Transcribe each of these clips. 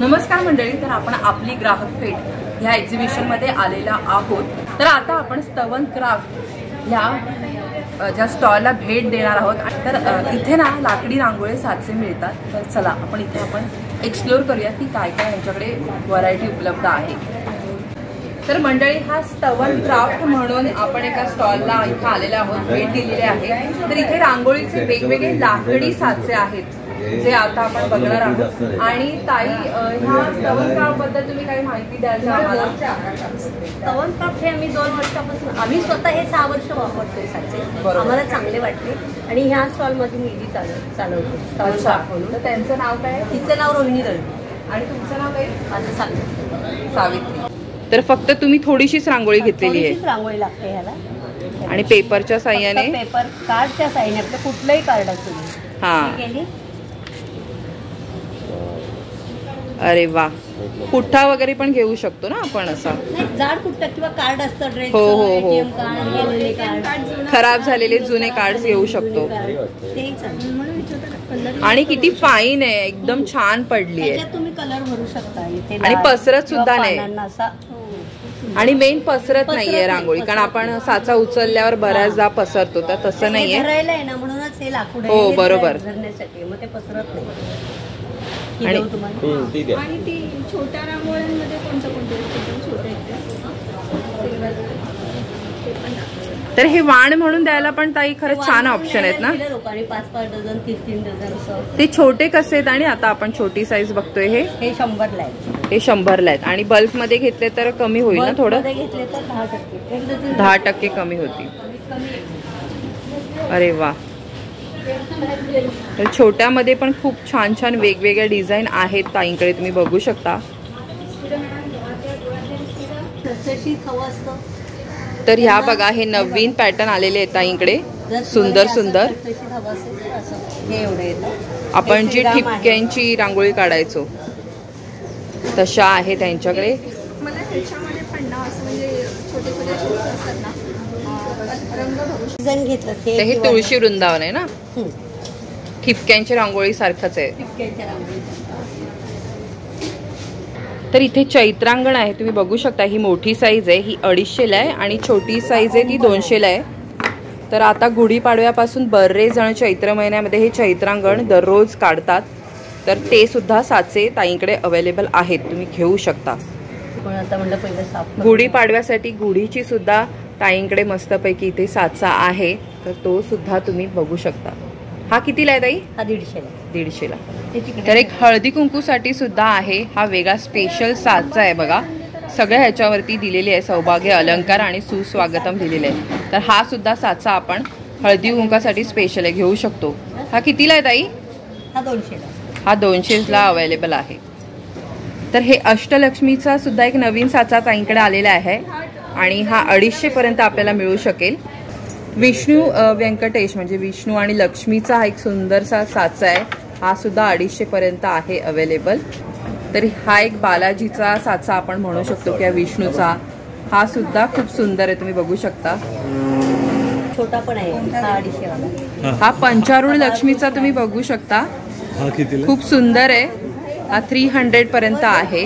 नमस्कार मंडळी, तर आपण आपली ग्राहक पेठ ह्या एक्झिबिशन मध्ये आलेला आहोत। तर आता आपण स्तवन क्राफ्ट ह्या ज्या स्टॉलला भेट देणार आहोत। तर इथे ना लाकडी रांगोळी साचे मिळतात। तर चला आपण इथे एक्सप्लोर करूया की काय काय यांच्याकडे व्हरायटी उपलब्ध आहे। तर मंडळी, हा स्तवन क्राफ्ट म्हणून आपण एका स्टॉलला इथे आलेले आहोत, भेट दिलेली आहे। तर इथे रांगोळीचे वेगवेगळे लाकडी साचे आहेत जे आता आपण बघणार आहोत। आणि ताई, ह्या स्तवन क्राफ्ट बद्दल तुम्ही काही माहिती द्याल का आम्हाला? स्तवन क्राफ्ट हे आम्ही 2 वर्षापासून आम्ही स्वतः हे 6 वर्ष वापरतोय साचे। आम्हाला चांगले वाटले आणि ह्या स्टॉल मध्ये मुलगी चालवते स्तवन क्राफ्ट म्हणून। तर त्यांचं नाव काय? तिचं नाव रोहिणी दळवी आणि तुमचं नाव काय? माझं सावित्री। तर फक्त तुम्ही थोडीशीच रांगोळी घेतलेली आहे? रांगोळी लागते ह्याला आणि पेपरच्या साह्याने? पेपर कार्डच्या साह्याने आपलं कुठलंही कार्ड असू दे। हा, अरे वा, पुठ्ठा वगैरे पण घेऊ शकतो ना आपण असा? जाड पुठ्ठा किंवा कार्ड असतं ड्रेस, हो, कार्ड, खराब झालेले जुने कार्ड घेऊ शकतो। आणि किती फाईन आहे, एकदम छान पडली आहे। तुम्ही कलर भरू शकता इथे आणि पसरत सुद्धा नाही। आणि मेन पसरत नाहीये रांगोळी, कारण आपण साचा उचलल्यावर बऱ्याचदा पसरतो, तर तसं नाहीये। म्हणूनच हे लाकूड आहे। हो बरोबर, धरण्यासाठी मग ते पसरत नाही। आणि ती छोट्या रांगोळ्यांमध्ये कोणते तर हे वाण म्हणून द्यायला पण ताई खरंच छान ऑप्शन आहेत ना? लोकांनी 5-5 डझन 3-3 डझन। ते छोटे कसे आहेत? आणि आता आपण छोटी साईज बघतोय, हे 100ला आहे। हे 100ला आहेत। आणि बल्क मध्ये घेतले तर कमी होईल ना थोडं? घेतले तर 10%, 10% कमी होती। अरे वा, तर छोट्यामध्ये पण खूप छान छान वेगवेगळ्या डिझाईन आहेत ताईंकडे, तुम्ही बघू शकता। तर ह्या बघा, हे नवीन पॅटर्न आलेले आहेत ताईंकडे, सुंदर सुंदर। आपण जी ठिपक्यांची रांगोळी काढायचो तशा आहेत त्यांच्याकडे। मला ह्याच्यामध्ये पण ना असं म्हणजे छोटे छोटे असतात ना रंग घेतलं ते, हे तुळशी वृंदावन आहे ना? ठिपक्यांची रांगोळी सारखंच आहे। तर इथे चैत्रांगण आहे, तुम्ही बघू शकता। ही मोठी साईज आहे, ही 250ला आहे, आणि छोटी साईज आहे ती 200ला आहे। तर आता गुढीपाडव्यापासून बरेच जण चैत्र महिन्यामध्ये हे चैत्रांगण दररोज काढतात, तर ते सुद्धा साचे ताईंकडे अवेलेबल आहेत, तुम्ही घेऊ शकता। गुढीपाडव्यासाठी गुढीची सुद्धा ताईंकडे मस्तपैकी इथे साचा आहे, तर तो सुद्धा तुम्ही बघू शकता। हा कितीला आहे ताई? हा 150ला। 150ला। तर एक हळदी कुंकूसाठी सुद्धा आहे, हा वेगळा स्पेशल साचा आहे बघा। सगळ्या ह्याच्यावरती दिलेली आहे सौभाग्य, अलंकार आणि सुस्वागतम दिलेले आहे। तर हा सुद्धा साचा आपण हळदी कुंकासाठी स्पेशल आहे, घेऊ शकतो। हा कितीला आहे ताई? हा 200ला। हा 200ला अवेलेबल आहे। तर हे अष्टलक्ष्मीचा सुद्धा एक नवीन साचा ताईंकडे आलेला आहे, आणि हा 250 पर्यंत आपल्याला मिळू शकेल। विष्णू व्यंकटेश म्हणजे विष्णू आणि लक्ष्मीचा हा एक सुंदरसा साचा आहे, हा सुद्धा 250 पर्यंत आहे अवेलेबल। तर हा एक बालाजीचा साचा आपण म्हणू शकतो किंवा विष्णूचा, हा सुद्धा खूप सुंदर आहे, तुम्ही बघू शकता। छोटा पण आहे, हा 250 वाला। हा पंचारूढ लक्ष्मीचा तुम्ही बघू शकता, खूप सुंदर आहे, हा 300 पर्यंत आहे।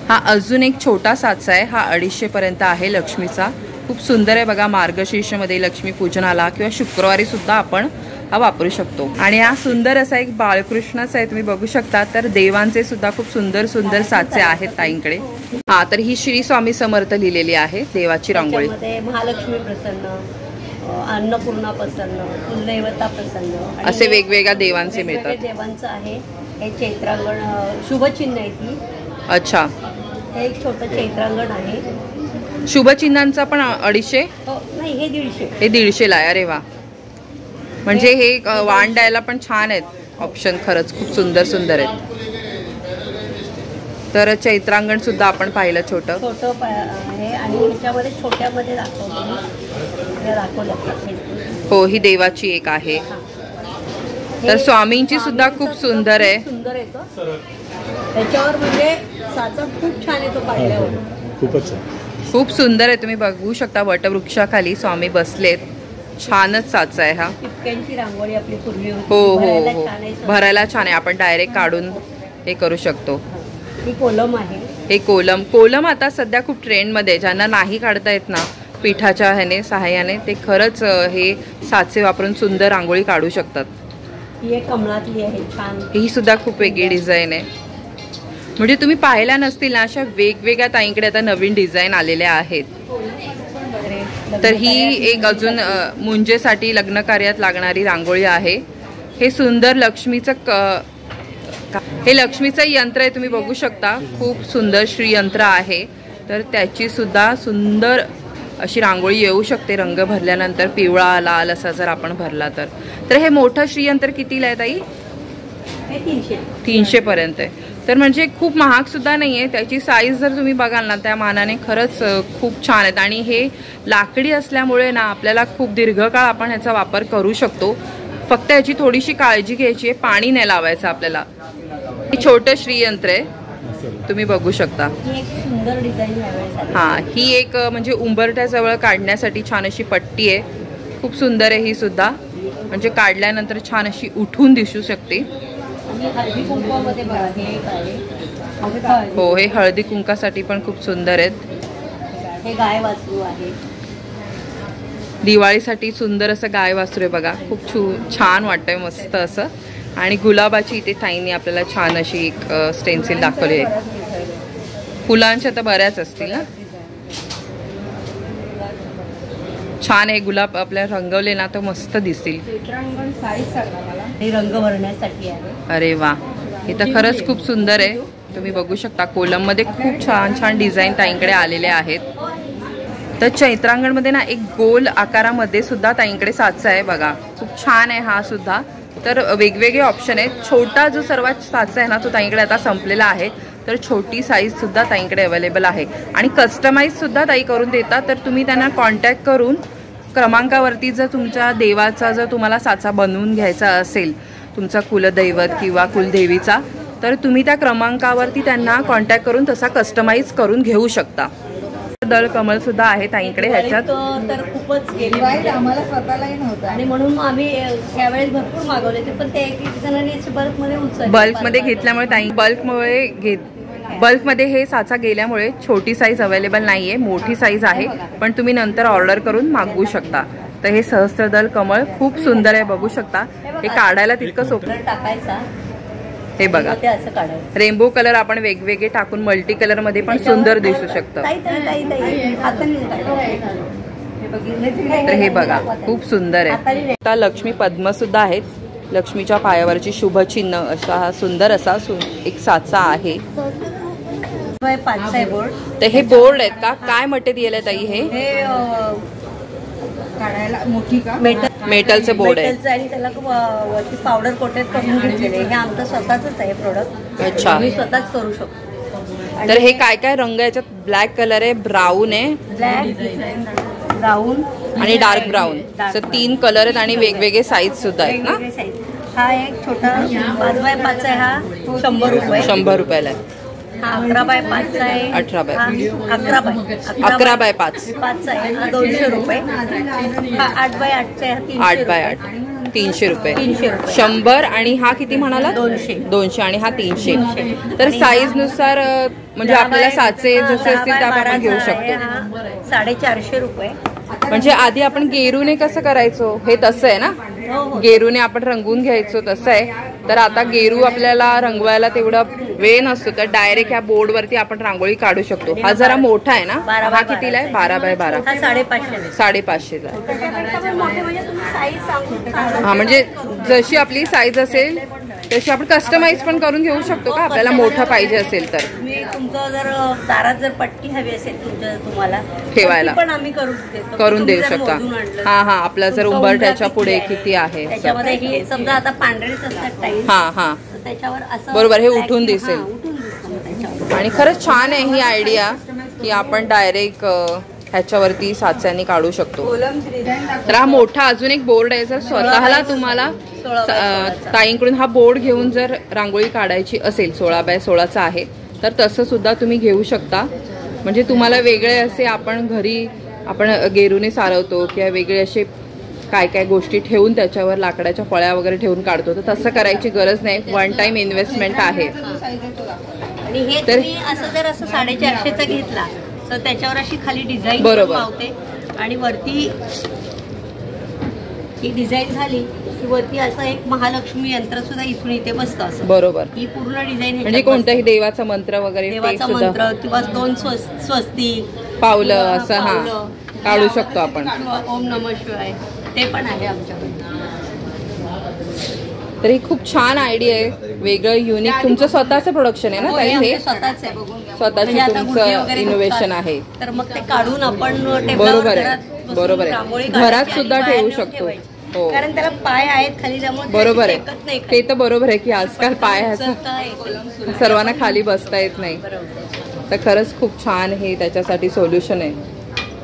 हा अजून एक छोटा साचा आहे, हा 250 पर्यंत आहे लक्ष्मीचा, खूप सुंदर आहे बघा। मार्गशीर्ष मध्ये लक्ष्मी पूजनाला किंवा शुक्रवारी सुद्धा आपण हा वापरू शकतो। आणि हा सुंदर असा एक बाळकृष्णाचा आहे, तुम्ही बघू शकता। तर देवांचे सुद्धा खूप सुंदर सुंदर साचे आहेत ताईंकडे। हा, तर ही श्री स्वामी समर्थ लिहिलेली आहे देवाची रांगोळी। महालक्ष्मी प्रसन्न, अन्नपूर्णा प्रसन्न, कुलदैवता प्रसन्न, असे वेगवेगळ्या देवांचे मिळतात। देवांचं आहे हे चैत्रांगण, शुभचिन्ह आहे ती। अच्छा, हे एक छोटं चैत्रांगण आहे। शुभचिन्हांचा पण 250? नाही, हे 150। हे 150ला आहे। अरे वा, म्हणजे हे वाण द्यायला पण छान आहेत ऑप्शन, खरंच खूप सुंदर सुंदर आहेत। तर चैत्रांगण सुद्धा आपण पाहिलं छोटं आहे, आणि ह्याच्यामध्ये छोट्यामध्ये दाखवलं। हो, ही देवाची एक आहे। तर स्वामींची सुद्धा खूप सुंदर आहे। सुंदर आहे त्याच्यावर, म्हणजे साचा खूप छान आहे तो काढल्यावर, खूपच खूप सुंदर आहे, तुम्ही बघू शकता। वटवृक्षाखाली स्वामी बसलेत, छानच साचा आहे हा। टिपक्यांची रांगोळी आपली पूर्वी हो हो हो, भरायला छान आहे, आपण डायरेक्ट काढून हे करू शकतो। ही कोलम आहे. हे कोलम आता सध्या खूप ट्रेंडमध्ये, ज्यांना नाही काढता येत ना पिठाच्या ह्याने सहाय्याने, ते खरंच हे साचे वापरून सुंदर रांगोळी काढू शकतात. ही एक कमळातली आहे छान. ही सुद्धा खूप वेगळी डिझाईन आहे. म्हणजे तुम्ही पाहिल्या नसतील ना अशा वेगवेगळ्या ताईंकडे आता नवीन डिझाईन आलेल्या आहेत. तर ही एक अजून मुंजेसाठी लग्न कार्यात लागणारी रांगोळी आहे. हे सुंदर लक्ष्मीचं हे लक्ष्मीचं यंत्र आहे, तुम्ही बघू शकता. खूप सुंदर श्रीयंत्र आहे. तर त्याची सुद्धा सुंदर अशी रांगोळी येऊ शकते रंग भरल्यानंतर, पिवळा लाल असा जर आपण भरला तर. तर हे मोठं श्रीयंत्र कितीला आहे ताई? 300 पर्यंत आहे. तर म्हणजे खूप महाग सुद्धा नाही आहे. त्याची साईज जर तुम्ही बघाल ना त्या मानाने खरंच खूप छान आहेत. आणि हे लाकडी असल्यामुळे ना आपल्याला खूप दीर्घकाळ आपण ह्याचा वापर करू शकतो. फक्त याची थोडीशी काळजी घ्यायची आहे, पाणी नाही लावायचं आपल्याला. हे छोटं श्रीयंत्र आहे, तुम्ही बघू शकता. हा, ही एक म्हणजे उंबरठ्याजवळ काढण्यासाठी छान अशी पट्टी आहे. खूप सुंदर आहे ही सुद्धा. म्हणजे काढल्यानंतर छान अशी उठून दिसू शकते. हो, हे हळदी कुंकासाठी पण खूप सुंदर आहेत. हे गाय वासरू आहे. दिवाळीसाठी सुंदर असं गाय वासरू आहे बघा. खूप छान वाटतंय, मस्त असं. आणि गुलाबाची इथे ताईंनी आपल्याला छान अशी एक स्टेन्सिल दाखवली आहे. फुलांच्या तर बऱ्याच असतील ना. छान आहे. गुलाब आपल्या रंगवले ना तर मस्त दिसतील. हे रंग भरण्यासाठी आहे. अरे वा, हे तर खरंच खूप सुंदर आहे. तुम्ही बघू शकता कोलम मध्ये खूप छान छान डिझाईन ताईंकडे आलेले आहेत. तर चैत्रांगणमध्ये ना एक गोल आकारामध्ये सुद्धा ताईंकडे साचा आहे बघा. खूप छान आहे हा सुद्धा. तर वेगवेगळे ऑप्शन आहेत. छोटा जो सर्वात साचा आहे ना तो ताईंकडे आता संपलेला आहे. तर छोटी साईज सुद्धा ताईंकडे अवेलेबल आहे. आणि कस्टमाइज सुद्धा ताई करून देतात. तर तुम्ही त्यांना कॉन्टॅक्ट करून क्रमांकावरती जर तुमच्या देवाचा जर तुम्हाला साचा बनवून घ्यायचा असेल, तुमचा कुलदैवत किंवा कुलदेवीचा, तर तुम्ही त्या क्रमांकावरती त्यांना कॉन्टॅक्ट करून तसा कस्टमाइज करून घेऊ शकता. दल कमल सुद्धा आहे ताईंकडे. ह्याच्यात तर खूपच गेले आम्हाला स्वतःलाही नव्हतं आणि म्हणून आम्ही यावेळेस भरपूर मागवले ते. पण ते एक जणांनी बल्कमध्ये घेतल्यामुळे ताई बल्कमध्ये हे साचा गेल्यामुळे छोटी साईज अवेलेबल नाहीये, मोठी साईज आहे. पण तुम्ही नंतर ऑर्डर करून मागवू शकता. तर हे सहस्त्रदल कमळ खूप सुंदर आहे, बघू शकता. हे काढायला तितकं सोपं. टाकायचा हे बघा, रेनबो कलर आपण वेगवेगळे टाकून मल्टी कलर मध्ये पण सुंदर दिसू शकतं. तर हे बघा खूप सुंदर आहे. आता लक्ष्मी पद्म सुद्धा आहेत. लक्ष्मीच्या पायावरची शुभचिन्ह असा हा सुंदर असा एक साचा आहे. तर हे बोर्ड आहेत का? काय मटेरियल आहे ताई? हे काढायला मोठी का मेटलचं बोर्ड आहे. आणि त्याला वरती पावडर कोटेड करून घेतलेले. हे आमचं स्वतःच आहे प्रोडक्ट. अच्छा, मी स्वतःच करू शकतो. तर हे काय काय रंग याच्यात? ब्लॅक कलर आहे, ब्राऊन आहे, ब्लॅक, ब्राऊन आणि डार्क ब्राऊन. तर 3 कलर आहेत आणि वेगवेगळे साईज सुद्धा आहेत ना. हा एक छोटा 5x5 आहे. हा 100 रुपये. 100 रुपयाला आहे. हा 11x5 आहे. 11x5 आहे. हा 200 रुपये. हा 8x8 आहे. 8x8 300 रुपये. 100 आणि हा किती म्हणाला? 200 आणि हा 300. तर साईज नुसार म्हणजे आपल्याला साचे जसे असतील त्या आपण घेऊ शकतो. 450 रुपये. म्हणजे आधी आपण गेरूने कसं करायचो हे तसं आहे ना. गेरूने आपण रंगवून घ्यायचो तसं आहे. तर आता गेरू आपल्याला रंगवायला तेवढा वेळ नसतो, तर डायरेक्ट ह्या बोर्ड वरती आपण रांगोळी काढू शकतो. हा जरा मोठा आहे ना. हा कितीला आहे? 12x12. 550 हा, म्हणजे जशी आपली साईज असेल तशी आपण कस्टमाइज पण करून घेऊ शकतो का आपल्याला मोठं पाहिजे असेल तर. मी तुमचं जर दारात जर पट्टी हवी असेल तुम्हाला ठेवायला पण आम्ही करून देऊ शकता. हा हा, आपला जर उंबरठ्याच्या पुढे किती आहे त्याच्यामध्ये ही समजा आता पांढरेच असतात टाईल्स. हा हा, त्याच्यावर असं बरोबर हे उठून दिसेल. आणि खरंच छान आहे ही आयडिया की आपण डायरेक्ट ह्याच्यावरती साच्यानी काढू शकतो. तर हा मोठा अजून एक बोर्ड आहे. जर स्वतःला तुम्हाला ताईंकडून हा बोर्ड घेऊन जर रांगोळी काढायची असेल, 16x16चा आहे, तर तसं सुद्धा तुम्ही घेऊ शकता. म्हणजे तुम्हाला वेगळे असे आपण घरी आपण गेरूने सारवतो किंवा वेगळे असे काय काय गोष्टी ठेवून त्याच्यावर लाकडाच्या फळ्या वगैरे ठेवून काढतो, तर तसं करायची गरज नाही. 1 टाइम इन्व्हेस्टमेंट आहे. आणि हे तर तुम्ही असं जर असं 450चा घेतला तर त्याच्यावर अशी खाली डिझाईन बरोबर. पावते आणि वरती ही डिझाईन झाली की वरती असं एक महालक्ष्मी यंत्र सुद्धा इथून इथे बसतं असं. बरोबर. ही पूर्ण डिझाईन म्हणजे कोणताही देवाचा मंत्र वगैरे ते देवाचा सुद्धा मंत्र किंवा 2 स्वस्तिक पावलं किंवा असं हा पावलं, काढू शकतो आपण. किंवा ओम नमः शिवाय ते पण आहे आमच्याकडे. तर ही खूप छान आयडिया आहे, वेगळं युनिक. तुमचं स्वतःचं प्रोडक्शन आहे ना हो, ताई? हे हे आमचं स्वतःच आहे, बघून घ्या. स्वतःचं म्हणजे आता तुमचं गुढी वगैरे innovation दुखतात, आहे. तर मग ते काढून आपण टेबलावर बरोबर आहे, घरात बसून बरोबर आहे. रांगोळी घरात काढायची सुद्धा आणि ठेवू बाहेर नेऊन शकतो. ठेवायची. हो. कारण त्याला पाय आहेत खाली, त्यामुळे बरोबर टेकत आहे, नाही ते तर बरोबर आहे की आजकाल पाय ह्याचा ह्याचा सर्वांना खाली बसता येत नाही. तर खरंच खूप छान हे त्याच्यासाठी सोल्युशन आहे.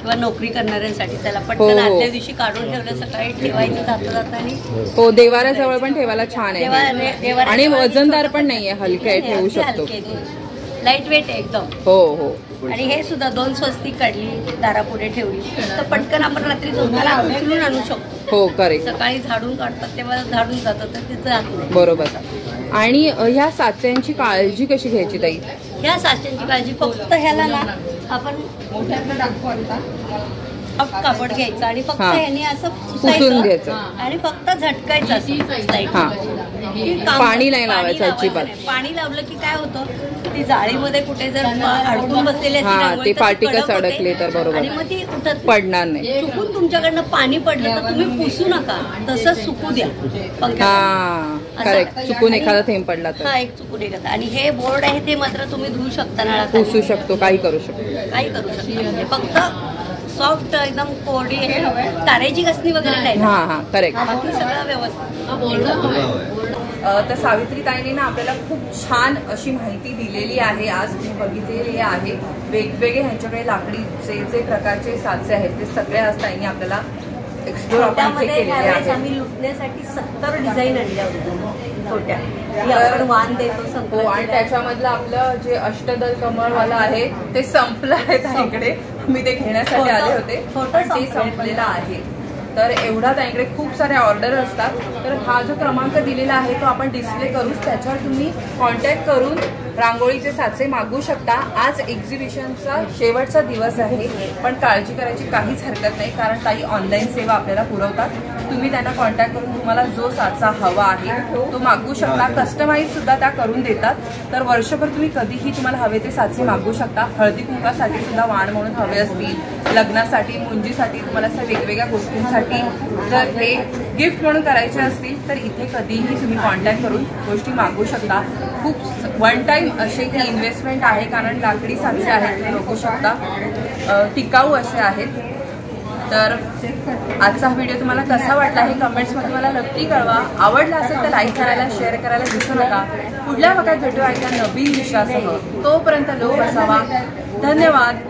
किंवा नोकरी करणाऱ्यांसाठी त्याला हो, पटकन हो. आदल्या दिवशी काढून ठेवलं, सकाळी ठेवायचं जाता आणि हो, देवाऱ्याजवळ पण ठेवायला छान आहे देवाऱ्याजवळ आणि वजनदार पण नाहीये, हलकं आहे, ठेवू शकतो. लाईट वेट आहे एकदम. हो हो. आणि हे सुद्धा 2 स्वस्तिक काढली, दारापुढे ठेवली तर पटकन आपण रात्री झोपायला उचलून आणू शकतो. हो, करेक्ट. सकाळी झाडून काढतात तेव्हा झाडून जातात तर तिचं जात नाही. बरोबर. आणि ह्या साच्यांची काळजी कशी घ्यायची ताई? ह्या साच्यांची काळजी फक्त ह्याला ना आपण कापड घ्यायचं आणि फक्त हा. ह्याने असं पुसून घ्यायचं. आणि फक्त झटकायचं असं. हा. पाणी नाही लावायचं अजिबात. पाणी लावलं की काय होतं, ती जाळीमध्ये कुठे जर अडकून बसलेली असली हा, रांगोळी ते तर ती पार्टिकल्स कडक होते अडकले तर बरोबर. आणि मग ती उठत नाही. पडणार नाही. चुकून तुमच्याकडनं पाणी पडलं तर तुम्ही पुसू नका, तसंच सुकू द्या पंख्यात. हा, करेक्ट. चुकून एखादा थेंब पडला तर हा, एक चुकून एखादा. आणि हे बोर्ड आहे ते मात्र तुम्ही धुवू शकता, नळात पुसू शकतो, काही करू शकतो. काही करू शकता. म्हणजे फक्त सॉफ्ट एकदम कोरडी तारेची घसणी वगैरे नाही, हा हा, करेक्ट. बाकी सगळं व्यवस्थित. तर सावित्रीताईने ना आपल्याला खूप छान अशी माहिती दिलेली आहे, आज तुम्ही बघितलेली आहे. वेगवेगळे ह्यांच्याकडे लाकडीचे जे प्रकारचे साचे आहेत ते सगळे आज ताईने आपल्याला एक्सप्लोर आपण इथे केलेले आहेत. आम्ही लुटण्यासाठी 70 डिझाईन आणल्या होत्या छोट्या, की आपण वाण देतो हो, आणि संक्रांतीला. त्याच्यामधलं आपलं जे अष्टदल कमळवाला आहे ते संपलं आहे ताईकडे. मी ते घेण्यासाठी आले होते, पण ते संपलेलं आहे. तर एवढा ताईकडे खूप सारे ऑर्डर असतात. तर हा जो क्रमांक दिलेला आहे तो आपण डिस्प्ले करूच, त्याच्यावर तुम्ही कॉन्टॅक्ट करून रांगोळीचे साचे मागवू शकता. आज एक्झिबिशनचा शेवटचा दिवस आहे, पण काळजी करायची काहीच हरकत नाही, कारण ताई ऑनलाईन सेवा आपल्याला पुरवतात. तुम्ही त्यांना कॉन्टॅक्ट करून तुम्हाला जो साचा हवा आहे तो मागवू शकता. कस्टमाइज सुद्धा त्या करून देतात. तर वर्षभर तुम्ही कधीही तुम्हाला हवे ते साचे मागवू शकता. हळदी कुंकासाठी सुद्धा वाण म्हणून हवे असतील, लग्नासाठी, मुंजीसाठी, तुम्हाला अशा वेगवेगळ्या गोष्टींसाठी जर हे गिफ्ट म्हणून करायचे असतील तर इथे कधीही तुम्ही कॉन्टॅक्ट करून गोष्टी मागवू शकता. खूप वन टाईम असे ही इन्व्हेस्टमेंट आहे, कारण लाकडी साचे आहेत तुम्ही बघू शकता, टिकाऊ असे आहेत. तर आजचा हा व्हिडिओ तुम्हाला कसा वाटला हे कमेंट्समध्ये मला नक्की कळवा. आवडला असेल तर लाईक करायला, शेअर करायला विसरू नका. पुढल्या भागात भेटूया एका नवीन विषयासह. तोपर्यंत लोक असावा. धन्यवाद.